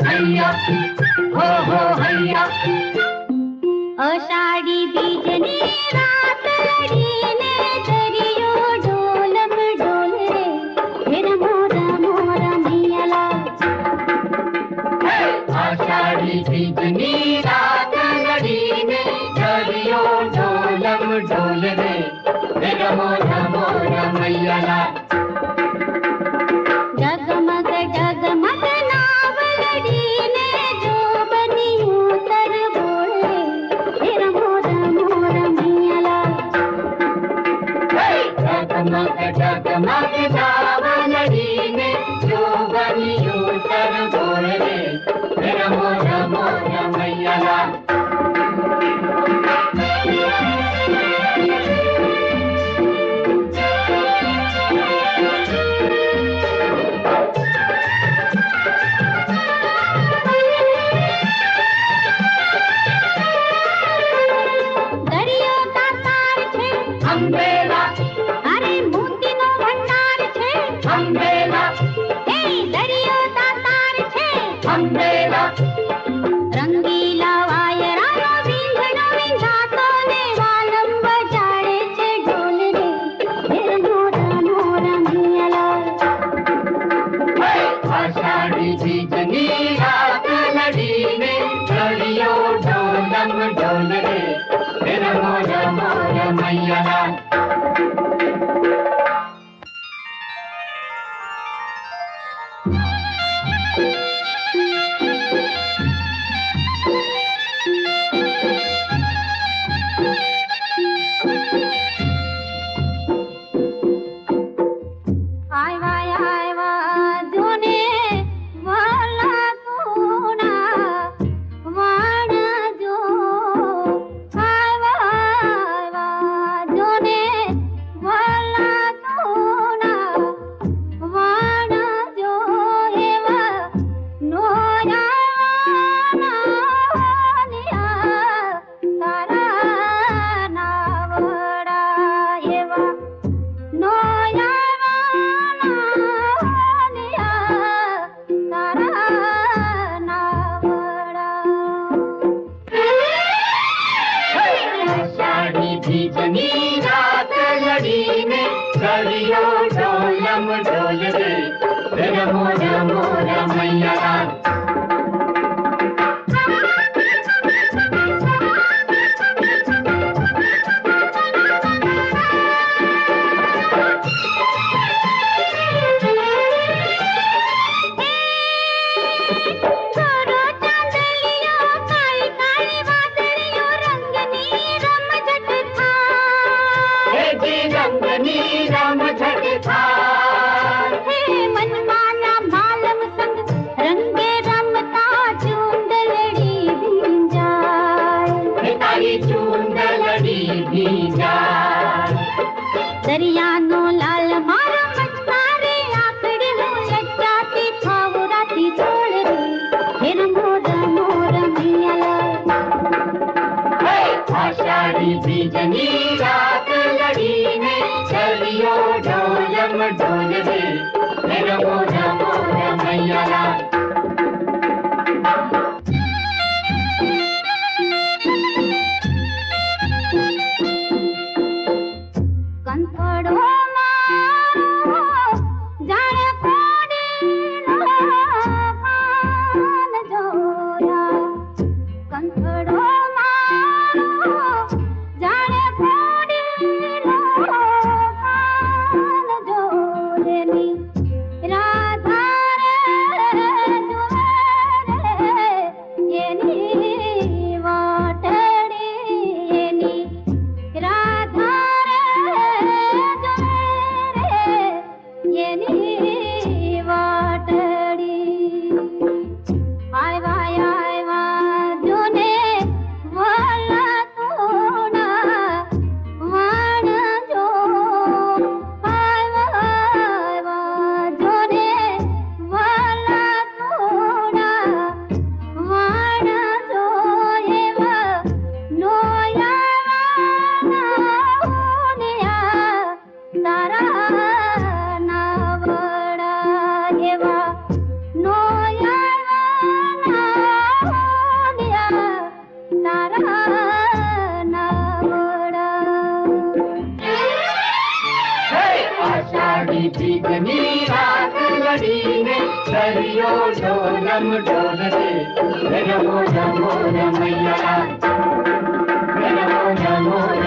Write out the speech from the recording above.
हैया हो हैया। आषाढ़ी बीजनी रात लड़ीने दरियो डोलम डोल रे फिर मोरा मोरा मैया। आषाढ़ी बीजनी रात लड़ीने दरियो डोलम डोल रे फिर मोरा मोरा मैया। जगमग जगमग नाव लड़ीने जो बनी उतर बोले फिर मोरा मोरा मैया। जगमग जगमग नाव लड़ीने जो बनी उतर बोले फिर मोरा मोरा मैया। अंबेला अरे मोतीनो भंडार छे अंबेला ए दरियो दातार छे अंबेला। रंगीला वायरानो वींधणो वींधातो ने वालम बजाड़े छे ढोल रे फिर मोरा मोरा मैया। आषाढ़ी बीजनी रात लड़ीने दरियो ढोलम ढोल रे फिर मोरा मोरा मैया। बीजनी रात लड़ीने दरियो डोलम डोल रे फिर मोरा मोरा मैया। रंगनी रम झटका हे मनमाना मालम संग रंगे रमता चूंदलड़ी भींजाए तारी चूंदलड़ी भींजाए। दरियानो लाल मारा मचकारे आकड़े हो लज्जाती छावराती छोड़ रे फिर मोरा मोरा मैया। आषाढ़ी बीजनी रात लड़ीने दरियो ढोलम ढोल रे फिर मोरा मोरा मैया। कंथड़ो लड़ी ने चलियो ढोलम ढोल रे, नमो नमो रमैया लाल, नमो नमो